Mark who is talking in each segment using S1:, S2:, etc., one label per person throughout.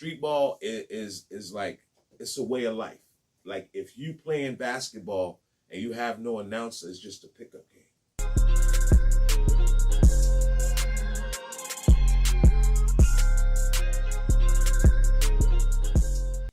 S1: street ball is like, it's a way of life. Like if you playing basketball and you have no announcer, it's just a pickup game.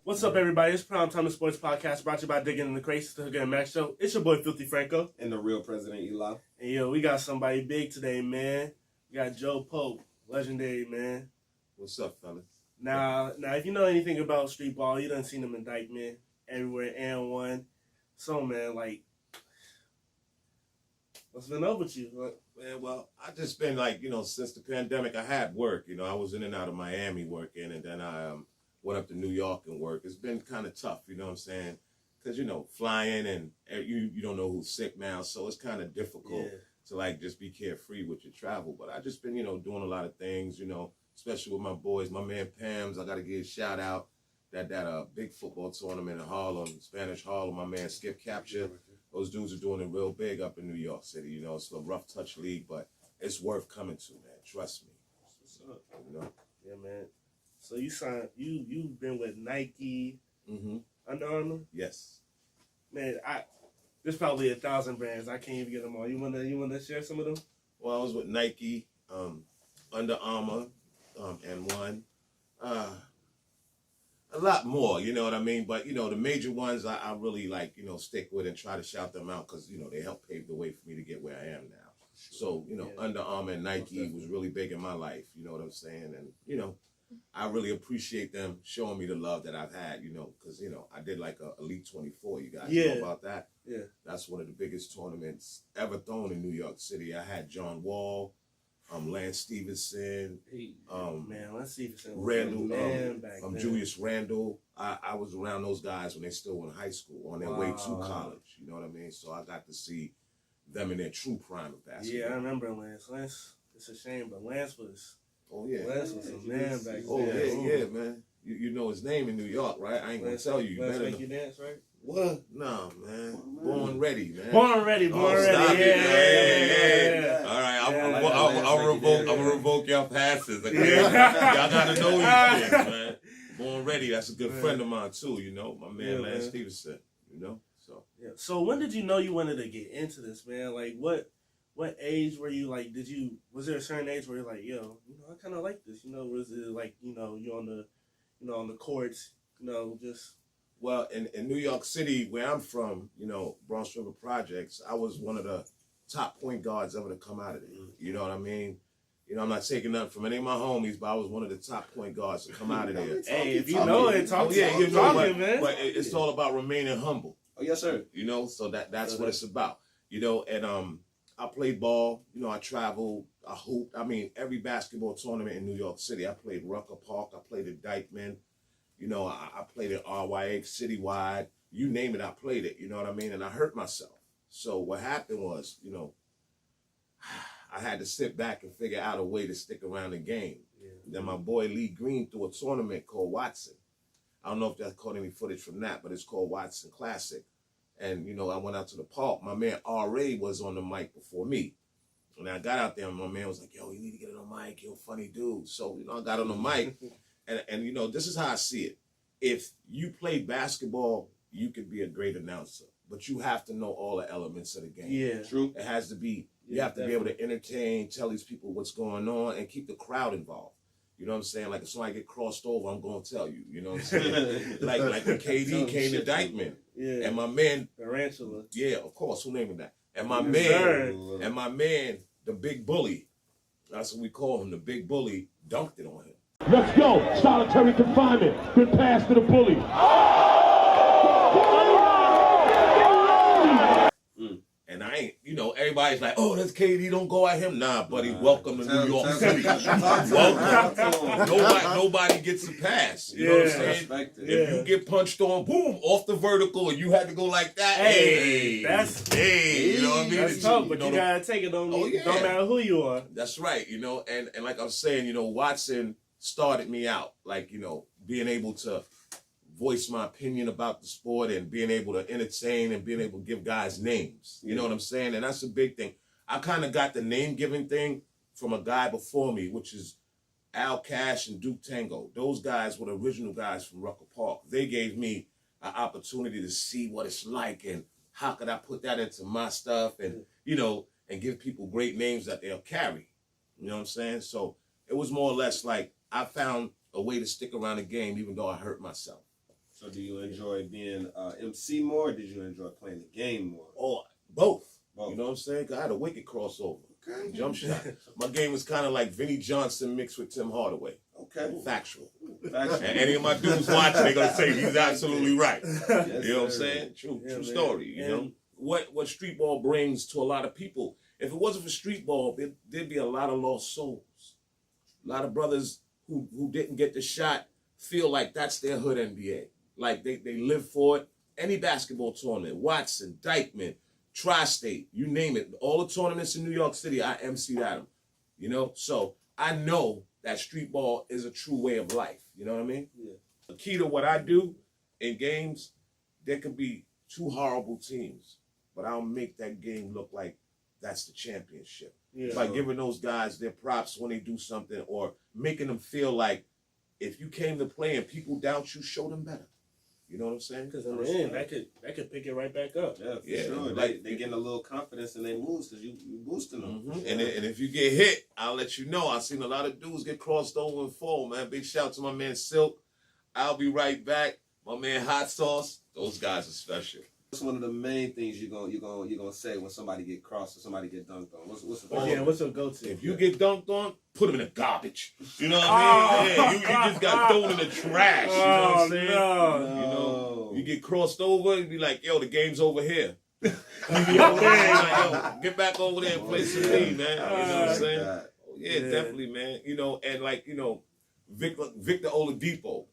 S2: What's up, everybody? It's Primetime, the sports podcast brought to you by Digging in the Crates, the Hooker and Max Show. It's your boy, Filthy Franco.
S3: And the real President Eli.
S2: And yo, we got somebody big today, man. We got Joe Pope, legendary, man.
S1: What's up, fellas?
S2: Now, if you know anything about street ball, you done seen them indictment everywhere and one. So, man, like, what's been up with you?
S1: Man, well, I just been like, since the pandemic, I had work. I was in and out of Miami working, and then I went up to New York and work. It's been kind of tough, you know what I'm saying? Because, flying and you don't know who's sick now, so it's kind of difficult to, like, just be carefree with your travel. But I just been, doing a lot of things, especially with my boys. My man Pam's, I got to give a shout out. That big football tournament in Harlem, Spanish Harlem, my man Skip Capture. Those dudes are doing it real big up in New York City. It's a rough touch league, but it's worth coming to, man. Trust me.
S2: What's up? Yeah, man. So you've been with Nike, Under Armour?
S1: Yes.
S2: Man, there's probably 1,000 brands. I can't even get them all. You wanna share some of them?
S1: Well, I was with Nike, Under Armour, and one. A lot more, you know what I mean? But, the major ones I really like, stick with and try to shout them out because, they help pave the way for me to get where I am now. So, Under Armour and Nike was really big in my life, you know what I'm saying? And, I really appreciate them showing me the love that I've had, because, I did like a Elite 24. You guys know about that?
S2: Yeah.
S1: That's one of the biggest tournaments ever thrown in New York City. I had John Wall, Lance Stevenson,
S2: Lance Stevenson,
S1: Randall, Julius Randall. I was around those guys when they still were in high school, on their way to college. You know what I mean? So I got to see them in their true prime of basketball.
S2: Yeah, I remember Lance. Lance, it's a shame, but Lance was.
S1: Oh yeah,
S2: Lance was a man back then.
S1: Oh yeah, man. You know his name in New York, right? I ain't gonna tell you.
S2: Lance make you dance, right?
S1: What? No, man. Born ready, man.
S2: Born ready. Yeah.
S1: All right, I'm gonna revoke your passes. Okay? Y'all gotta know these things, man. Born ready. That's a good friend of mine too. My man, Lance Stevenson. So.
S2: Yeah. So when did you know you wanted to get into this, man? Like what age were you like? Was there a certain age where you're like, yo, I kind of like this, Was it like, you on the courts, just.
S1: Well, in New York City, where I'm from, Bronx River Projects, I was one of the top point guards ever to come out of there. You know what I mean? I'm not taking nothing from any of my homies, but I was one of the top point guards to come out of there.
S2: Hey, if you know it, talk man.
S1: But it's all about remaining humble.
S3: Oh, yes, sir.
S1: So that's what it's about. And I played ball. I traveled. I hooped. I mean, every basketball tournament in New York City. I played Rucker Park. I played at Dykeman. I played at RYA Citywide. You name it, I played it. You know what I mean? And I hurt myself. So what happened was, I had to sit back and figure out a way to stick around the game. Yeah. Then my boy Lee Green threw a tournament called Watson. I don't know if that's caught any footage from that, but it's called Watson Classic. And, I went out to the park. My man R.A. was on the mic before me. And I got out there and my man was like, yo, you need to get it on mic. You're a funny dude. So, I got on the mic. And this is how I see it. If you play basketball, you could be a great announcer. But you have to know all the elements of the game.
S2: Yeah.
S1: True. It has to be, you have to be able to entertain, tell these people what's going on, and keep the crowd involved. You know what I'm saying? Like if somebody get crossed over, I'm going to tell you. You know what I'm saying? like when KD came to Dykeman.
S2: Yeah.
S1: And my man.
S2: Tarantula.
S1: Yeah, of course. Who named that? And my man, the big bully. That's what we call him, the big bully, dunked it on him.
S4: Let's go. Solitary confinement. Good pass to the bully.
S1: And I ain't, everybody's like, oh, that's KD, don't go at him. Nah, buddy, welcome to New York City. Welcome. Nobody gets a pass. You know what I'm saying? If you get punched on, boom, off the vertical, and you had to go like that,
S2: hey,
S1: you know what I mean?
S2: That's tough, but you gotta take it don't matter who you are.
S1: That's right, and like I was saying, Watson started me out, like, being able to voice my opinion about the sport and being able to entertain and being able to give guys names. You know what I'm saying? And that's a big thing. I kind of got the name giving thing from a guy before me, which is Al Cash and Duke Tango. Those guys were the original guys from Rucker Park. They gave me an opportunity to see what it's like and how could I put that into my stuff and, and give people great names that they'll carry. You know what I'm saying? So it was more or less like I found a way to stick around the game even though I hurt myself.
S3: So do you enjoy being MC more, or did you enjoy playing the game more?
S1: Or both.
S3: Both.
S1: You know what I'm saying? I had a wicked crossover.
S3: Okay.
S1: Jump shot. My game was kind of like Vinnie Johnson mixed with Tim Hardaway.
S3: Okay.
S1: Factual.
S3: Factual.
S1: And any of my dudes watching, they're going to say he's absolutely right.
S3: Yes,
S1: You know what I'm
S3: sir.
S1: saying? True
S2: Yeah, man.
S1: story. You know what street ball brings to a lot of people. If it wasn't for street ball, there'd be a lot of lost souls. A lot of brothers who didn't get the shot feel like that's their hood NBA. Like they live for it. Any basketball tournament, Watson, Dykeman, Tri-State, you name it. All the tournaments in New York City, I emceed at them. So I know that street ball is a true way of life. You know what I mean?
S2: Yeah.
S1: The key to what I do in games, there could be two horrible teams, but I'll make that game look like that's the championship.
S2: Yeah.
S1: By giving those guys their props when they do something or making them feel like if you came to play and people doubt you, show them better. You know what I'm saying?
S2: Because in the end, that could pick it right back up.
S3: Yeah, for
S1: Yeah,
S3: sure.
S1: like-
S3: They getting a little confidence in their moves because you boosting them.
S1: Mhm. And if you get hit, I'll let you know. I've seen a lot of dudes get crossed over and fall, man. Big shout out to my man Silk. I'll be right back. My man Hot Sauce. Those guys are special.
S3: What's one of the main things you're gonna say when somebody get crossed or somebody get dunked on? What's the
S1: Oh,
S2: Yeah, what's your go-to?
S1: If you get dunked on, put them in the garbage. You know what I mean? Yeah, you just got thrown in the trash. You know what I'm saying?
S2: no.
S1: You get crossed over, you be like, yo, the game's over here. You be over there, like, yo, get back over there and play some me, man. You know what I'm saying? Yeah,
S2: Yeah.
S1: definitely, man. And Victor Oladipo,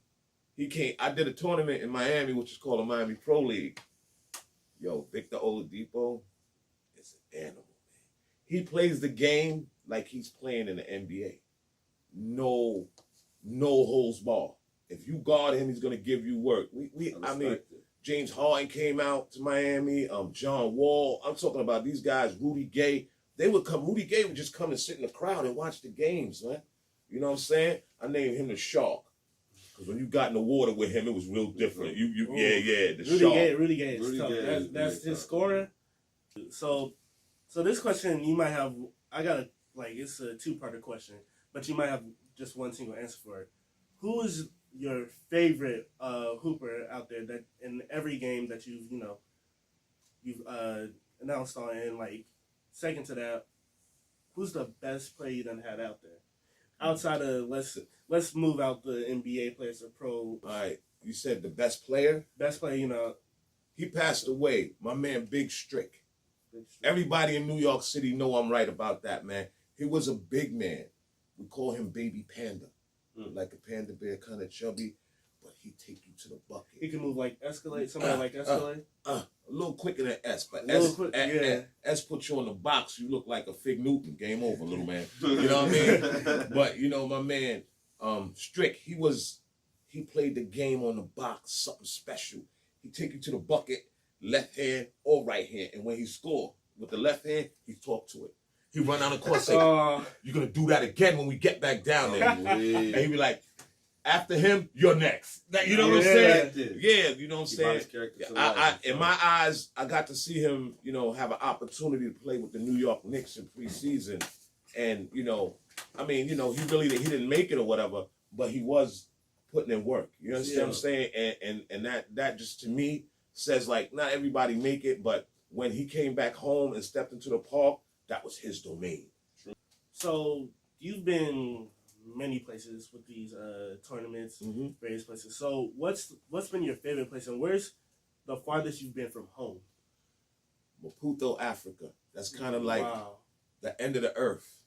S1: he came. I did a tournament in Miami, which is called the Miami Pro League. Yo, Victor Oladipo is an animal, man. He plays the game like he's playing in the NBA. No holds bar. If you guard him, he's gonna give you work. I mean, James Harden came out to Miami. John Wall. I'm talking about these guys. Rudy Gay. They would come. Rudy Gay would just come and sit in the crowd and watch the games, man. You know what I'm saying? I named him the Shark because when you got in the water with him, it was real different. The Shark.
S2: Rudy Gay is tough. That's his scoring. So this question you might have. It's a two-parter question, but you might have just one single answer for it. Who is your favorite hooper out there that in every game that you've announced on, and like second to that, who's the best player you done had out there? Outside of let's move out the NBA players or pro.
S1: All right, you said the best player.
S2: Best player,
S1: He passed away. My man, Big Strick. Everybody in New York City know I'm right about that, man. He was a big man. We call him Baby Panda. Like a panda bear, kind of chubby, but he take you to the bucket.
S2: He can move like Escalade, somebody like Escalade.
S1: A little quicker than S, but
S2: Yeah.
S1: S put you on the box. You look like a Fig Newton. Game over, little man. You know what I mean? But my man, Strick, he played the game on the box, something special. He take you to the bucket, left hand or right hand, and when he score with the left hand, he talk to it. He run down the court and say, you're going to do that again when we get back down there. And he be like, after him, you're next. You know what I'm saying? Yeah, you know what I'm saying? In my eyes, I got to see him, have an opportunity to play with the New York Knicks in preseason. And, he didn't make it or whatever, but he was putting in work. You understand what I'm saying? And that just, to me, says, like, not everybody make it, but when he came back home and stepped into the park, that was his domain.
S2: So you've been many places with these tournaments, various places. So what's been your favorite place, and where's the farthest you've been from home?
S1: Maputo, Africa. That's kind of like the end of the earth.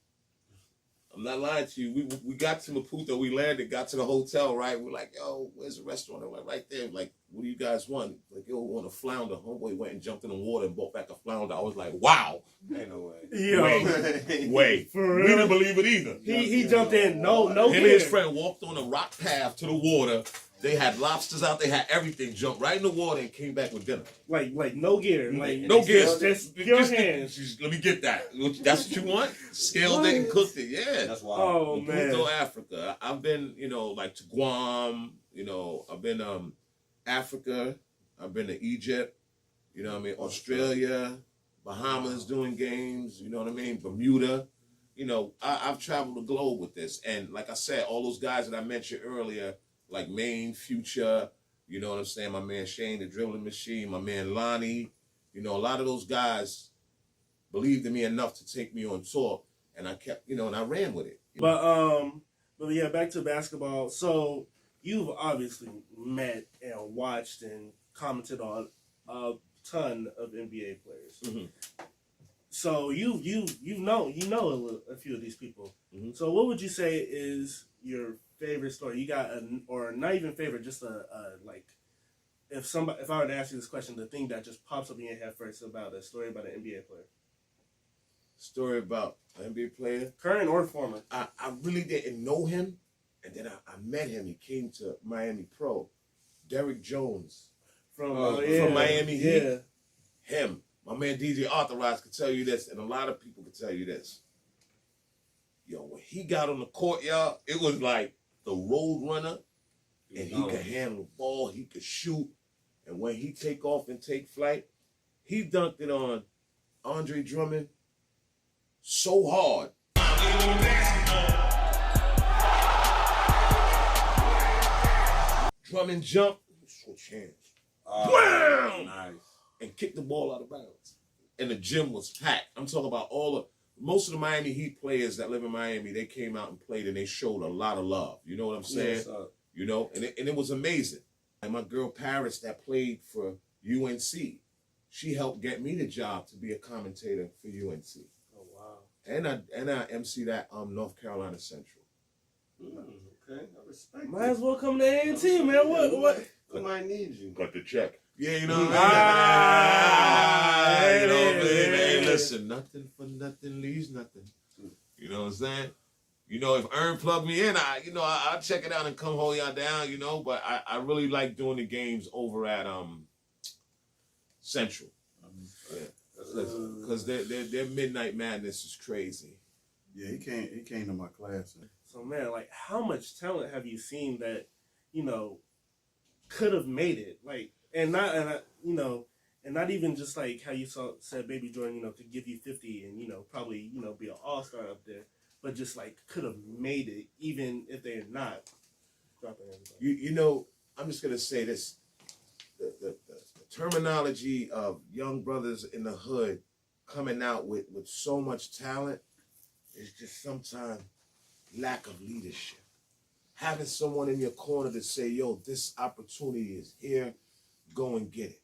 S1: I'm not lying to you. We got to Maputo. We landed, got to the hotel, right? We're like, yo, where's the restaurant? I went right there. Like what do you guys want? Like, yo, want a flounder. Homeboy went and jumped in the water and brought back a flounder. I was like, wow.
S3: Ain't no way.
S2: Yo,
S1: Wait.
S2: For
S1: We
S2: real?
S1: didn't believe it either.
S2: he jumped in. No
S1: Him and
S2: gear.
S1: his friend walked on a rock path to the water. They had lobsters out. They had everything. Jumped right in the water and came back with dinner.
S2: Like no gear. Like
S1: No gear.
S2: Just pure hands.
S1: Let me get that. That's what you want? Scaled it and cooked it. Yeah.
S3: That's wild.
S2: Oh man.
S1: Puerto Africa. I've been, like to Guam. I've been Africa. I've been to Egypt. You know what I mean? Australia, Bahamas doing games. You know what I mean? Bermuda. I've traveled the globe with this. And like I said, all those guys that I mentioned earlier, like Maine, Future, you know what I'm saying? My man Shane, the dribbling machine, my man Lonnie, a lot of those guys believed in me enough to take me on tour, and I kept, and I ran with it.
S2: But yeah, back to basketball. So you've obviously met and watched and commented on a ton of NBA players.
S1: Mm-hmm.
S2: So you know a few of these people.
S1: Mm-hmm.
S2: So what would you say is your favorite story? You got or not even favorite, just a like if I were to ask you this question, the thing that just pops up in your head first about a story about an NBA player,
S1: Story about an NBA player.
S2: current or former.
S1: I really didn't know him, and then I met him. He came to Miami Pro. Derrick Jones
S2: From
S1: from Miami Heat.
S2: Yeah.
S1: Him. My man DJ Authorized could tell you this, and a lot of people could tell you this. Yo, when he got on the court, y'all, it was like the road runner, and he could handle the ball, he could shoot, and when he take off and take flight, he dunked it on Andre Drummond so hard. Drummond jumped, switch hands,
S3: Oh, nice.
S1: and kicked the ball out of bounds. And the gym was packed. I'm talking about most of the Miami Heat players that live in Miami, they came out and played, and they showed a lot of love. You know what I'm saying?
S3: Yes,
S1: And it was amazing. And my girl Paris that played for UNC, she helped get me the job to be a commentator for UNC.
S2: Oh wow.
S1: And I MC that North Carolina Central.
S3: Okay, I respect
S2: Might as well come to A&T, man. What?
S3: We might need you.
S1: Got the check. Yeah, you know what
S2: Ah,
S1: I mean?
S2: yeah,
S1: Hey,
S2: yeah.
S1: listen, nothing for nothing leaves nothing. You know what I'm saying? If Ern plugged me in, I'll check it out and come hold y'all down, But I really like doing the games over at Central. Because their Midnight Madness is crazy.
S5: Yeah, he came to my class.
S2: So man, like how much talent have you seen that, could have made it? Like and not even just like how you said Baby Jordan, could give you 50 and, probably, be an all-star up there, but just like could have made it even if they're not dropping everybody.
S1: I'm just gonna say this. The terminology of young brothers in the hood coming out with so much talent is just sometimes lack of leadership. Having someone in your corner to say, yo, this opportunity is here, go and get it.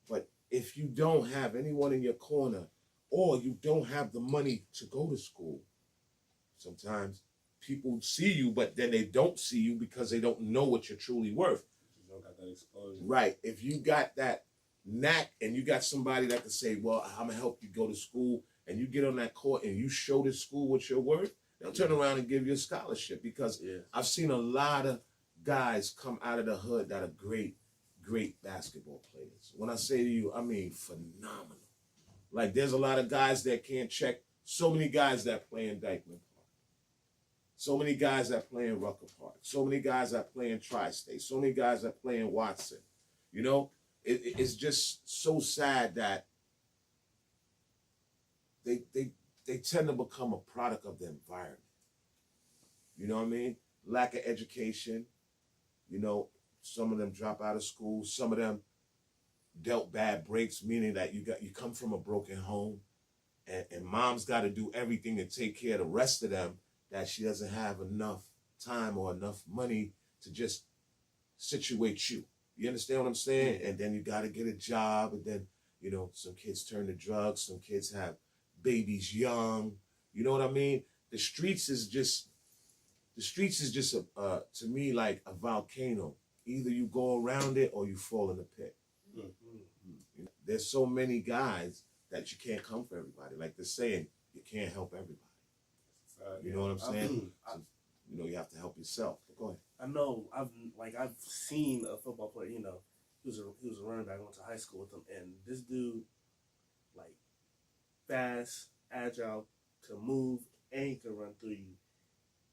S1: But if you don't have anyone in your corner, or you don't have the money to go to school, sometimes people see you, but then they don't see you because they don't know what you're truly worth.
S3: You don't got that exposure.
S1: Right. If you got that knack and you got somebody that can say, well, I'm going to help you go to school, and you get on that court and you show the school what you're worth, they'll turn around and give you a scholarship. Because I've seen a lot of guys come out of the hood that are great, great basketball players. When I say to you, I mean phenomenal. Like, there's a lot of guys that can't check. So many guys that play in Dykeman Park. So many guys that play in Rucker Park. So many guys that play in Tri-State. So many guys that play in Watson. It's just so sad that they tend to become a product of the environment. You know what I mean? Lack of education. Some of them drop out of school. Some of them dealt bad breaks, meaning that you come from a broken home, and mom's got to do everything to take care of the rest of them, that she doesn't have enough time or enough money to just situate you. You understand what I'm saying? And then you got to get a job, and then, some kids turn to drugs, some kids have babies young. You know what I mean? The streets is just to me like a volcano. either you go around it or you fall in the pit.
S2: Mm-hmm.
S1: There's so many guys that you can't come for everybody. Like they're saying, you can't help everybody. You know what I'm saying? You know, you have to help yourself. But go ahead.
S2: I know I've seen a football player, you know, he was a running back. I went to high school with him, and this dude, like, fast, agile, could move, and he could run through you.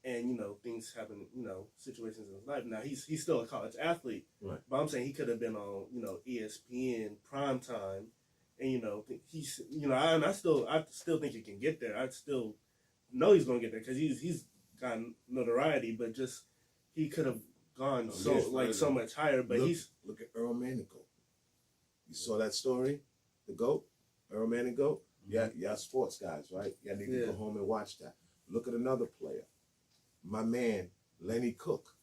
S2: And, you know, things happen, you know, situations in his life. Now, he's still a college athlete.
S1: Right.
S2: But I'm saying he could have been on, you know, ESPN, Primetime. And, you know, he's, you know, I still think he can get there. I still know he's going to get there because he's gotten notoriety, but just he could have gone so much higher. But
S1: look at Earl Manigault. You saw that story, the GOAT, Earl Manigault. Yeah, sports guys, right? You need to go home and watch that. Look at another player, my man Lenny Cook.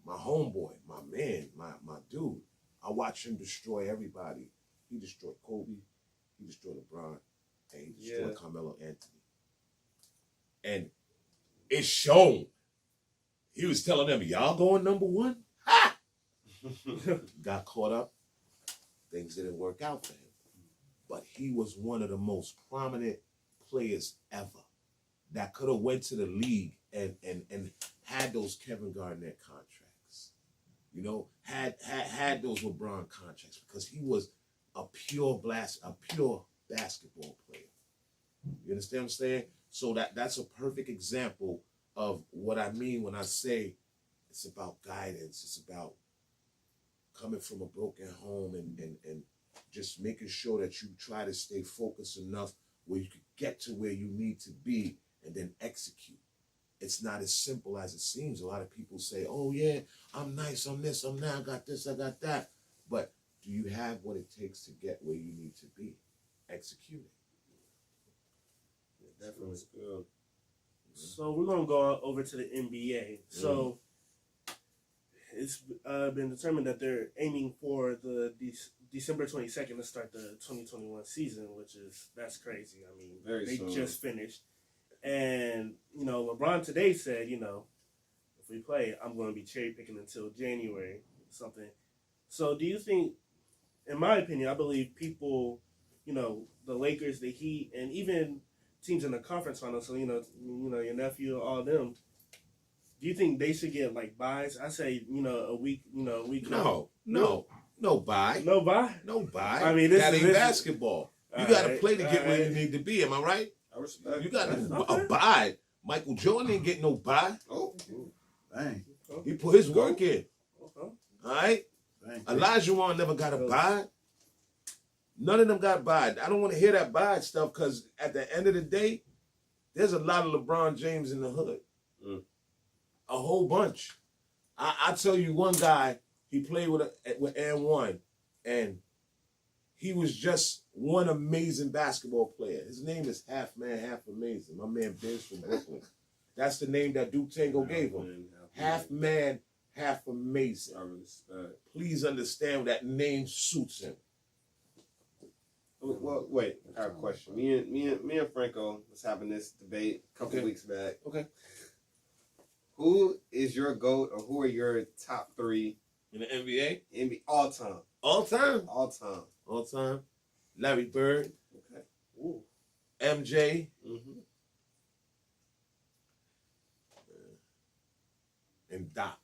S1: My homeboy, my man, my dude. I watch him destroy everybody. He destroyed Kobe, he destroyed LeBron, and he destroyed Carmelo Anthony. And it's shown. He was telling them, y'all going number one? Ha! Got caught up. Things didn't work out for him. But he was one of the most prominent players ever that could have went to the league and had those Kevin Garnett contracts. You know, had those LeBron contracts because he was a pure basketball player. You understand what I'm saying? So that's a perfect example of what I mean when I say it's about guidance. It's about coming from a broken home and just making sure that you try to stay focused enough where you could get to where you need to be and then execute. It's not as simple as it seems. A lot of people say, oh yeah, I'm nice, I'm this, I'm that, I got this, I got that. But do you have what it takes to get where you need to be? Execute it.
S3: Definitely good.
S2: So we're gonna go over to the NBA. So it's been determined that they're aiming for the December 22nd to start the 2021 season, that's crazy. I mean, they just finished, and you know, LeBron today said, you know, if we play, I'm going to be cherry picking until January or something. So do you think, in my opinion, I believe people, you know, the Lakers, the Heat, and even teams in the conference finals, so you know your nephew, all them. Do you think they should get like buys? I say, you know, a week.
S1: No bye.
S2: No buy.
S1: No bye.
S2: I mean,
S1: that ain't basketball. You got to play to get where you need to be. Am I right?
S3: I respect.
S1: You got to abide. Michael Jordan didn't get no buy.
S3: Oh,
S5: Dang.
S1: He put his work in.
S2: Okay.
S1: All right.
S5: Dang.
S1: Olajuwon never got a buy. None of them got buy. I don't want to hear that buy stuff because at the end of the day, there's a lot of LeBron James in the hood. A whole bunch. I tell you, one guy, he played with N1, and he was just one amazing basketball player. His name is Half Man, Half Amazing. My man Ben's from Brooklyn. That's the name that Duke Tango gave him. Half Man, Half Amazing.
S3: I respect.
S1: Please understand that name suits him.
S3: Well, wait. I have a question. Me and Franco was having this debate a couple weeks back.
S1: Okay.
S3: Who is your GOAT, or who are your top three
S1: In the NBA?
S3: NBA all time?
S1: All time.
S3: All time.
S1: All time. Larry Bird.
S3: Okay.
S2: Ooh.
S1: MJ. And Doc.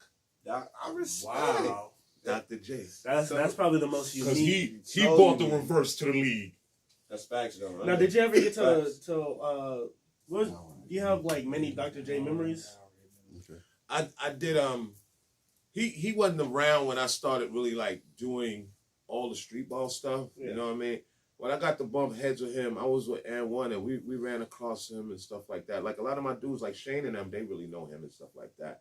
S3: I respect.
S2: Wow.
S1: Dr. J.
S2: That's probably the most
S1: Because
S2: unique.
S1: he brought the reverse to the league.
S3: That's facts, though. Right?
S2: Now, did you ever get to do you have like many Dr. J memories?
S1: I did he wasn't around when I started really like doing all the street ball stuff.
S2: Yeah.
S1: You know what I mean? When I got to bump heads with him, I was with N1 and we ran across him and stuff like that. Like a lot of my dudes like Shane and them, they really know him and stuff like that.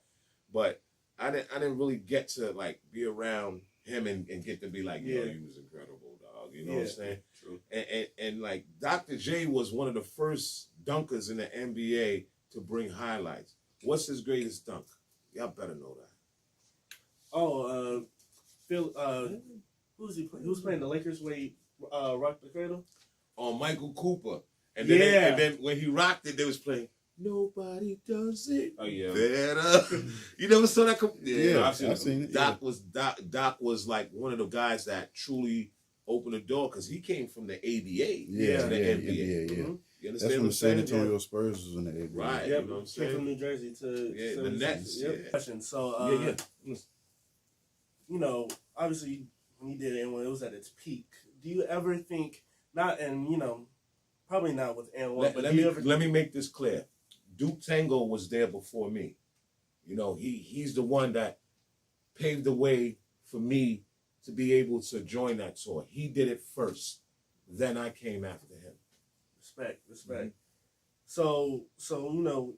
S1: But I didn't really get to like be around him and get to be like, yo, he was incredible, dog. You know what I'm saying?
S3: True.
S1: And like Dr. J was one of the first dunkers in the NBA to bring highlights. What's his greatest dunk? Y'all better know that.
S2: Oh, Phil. Who's he playing? Who's playing the Lakers when he rocked the cradle?
S1: On Michael Cooper. And then when he rocked it, they was playing Nobody does it
S3: Oh yeah.
S1: better. You never saw that?
S5: Yeah,
S3: I've seen it.
S1: Doc was like one of the guys that truly opened the door because he came from the ABA
S5: Yeah,
S1: to the
S5: yeah,
S1: NBA.
S5: yeah.
S2: Mhm.
S1: You
S5: That's
S1: understand
S5: when
S1: what I'm
S5: the San
S1: saying?
S5: Antonio Spurs was in the ABA.
S1: Right.
S2: Yep,
S1: You know what I'm
S2: came
S1: saying?
S2: from New Jersey to
S1: Yeah, the
S2: 76.
S1: Nets,
S2: Yep.
S1: yeah.
S2: Question. So,
S1: Yeah.
S2: you know, obviously when you did it when it was at its peak, do you ever think not? And you know, probably not with N1, but do you ever?
S1: Let me make this clear. Duke Tango was there before me. You know, he's the one that paved the way for me to be able to join that tour. He did it first. Then I came after him.
S2: Respect.
S1: Mhm.
S2: So you know,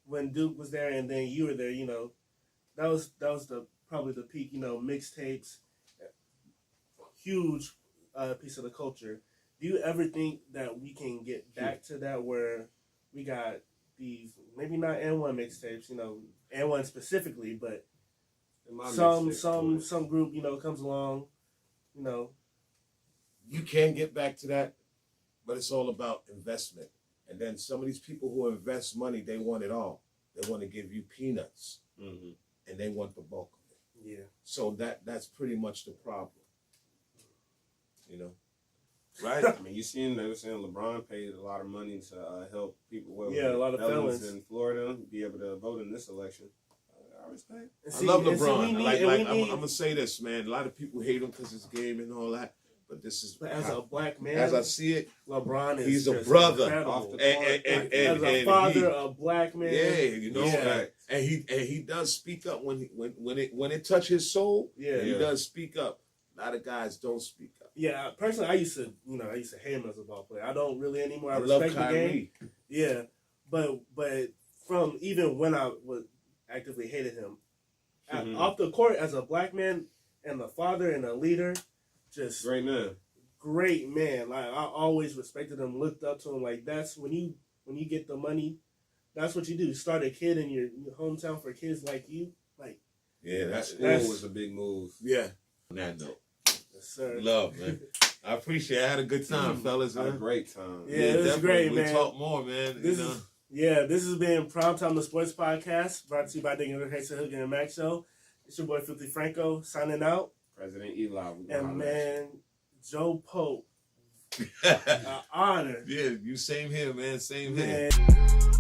S2: when Duke was there and then you were there, you know, that was the probably the peak. You know, mixtapes, huge piece of the culture. Do you ever think that we can get back to that where we got these maybe not N1 mixtapes, you know, N1 specifically, but
S3: In my
S2: some
S3: mixtape,
S2: group, you know, comes along, you know.
S1: You can get back to that, but it's all about investment. And then some of these people who invest money, they want it all. They want to give you peanuts,
S3: mm-hmm.
S1: and they want the bulk of it.
S2: Yeah.
S1: So that's pretty much the problem. You know, right?
S3: I mean, they were saying LeBron paid a lot of money to help people.
S2: Yeah, a lot of felons
S3: in Florida be able to vote in this election. I respect.
S1: I love
S2: and
S1: LeBron.
S2: we need-
S1: like
S2: and we
S1: I'm
S2: need-
S1: gonna say this, man. A lot of people hate him because his game and all that, but this is
S2: But as a black man,
S1: as I see it.
S2: LeBron is
S1: He's a
S2: just
S1: brother.
S2: incredible.
S3: Off the
S1: And
S2: as a
S1: and
S2: father,
S1: he-
S2: a black man.
S1: Yeah, you know,
S2: Yeah.
S1: and he does speak up when it touches his soul.
S2: Yeah.
S1: He
S3: Yeah.
S1: does speak up. A lot of guys don't speak up.
S2: Yeah, personally, I used to hate him as a ball player. I don't really anymore. I
S1: love
S2: respect the game.
S1: Kyrie.
S2: Yeah, but from even when I was actively hated him,
S3: Mhm.
S2: off the court as a black man and a father and a leader, just
S3: Great man.
S2: great man. Like I always respected him, looked up to him. Like that's when you get the money, that's what you do. Start a kid in your hometown for kids like you. Like
S1: Yeah,
S3: That
S2: that's-
S3: was a big move.
S1: yeah. On that note,
S2: yes, sir.
S1: love, man. I appreciate it. I had a good time, fellas,
S3: Had a
S1: man.
S3: great time.
S2: Yeah, it was
S1: definitely.
S2: great,
S1: We'll
S2: man.
S1: talk more, man.
S2: This
S1: you know.
S2: is this has been Primetime the Sports Podcast, brought to you by Digging Hayes Hook and Max Show. It's your boy Filthy Franco signing out,
S3: President Eli. we gonna
S2: and
S3: holler at you.
S2: man, Joe Pope, an honor,
S1: Yeah, you same here, man. Same here.
S2: man.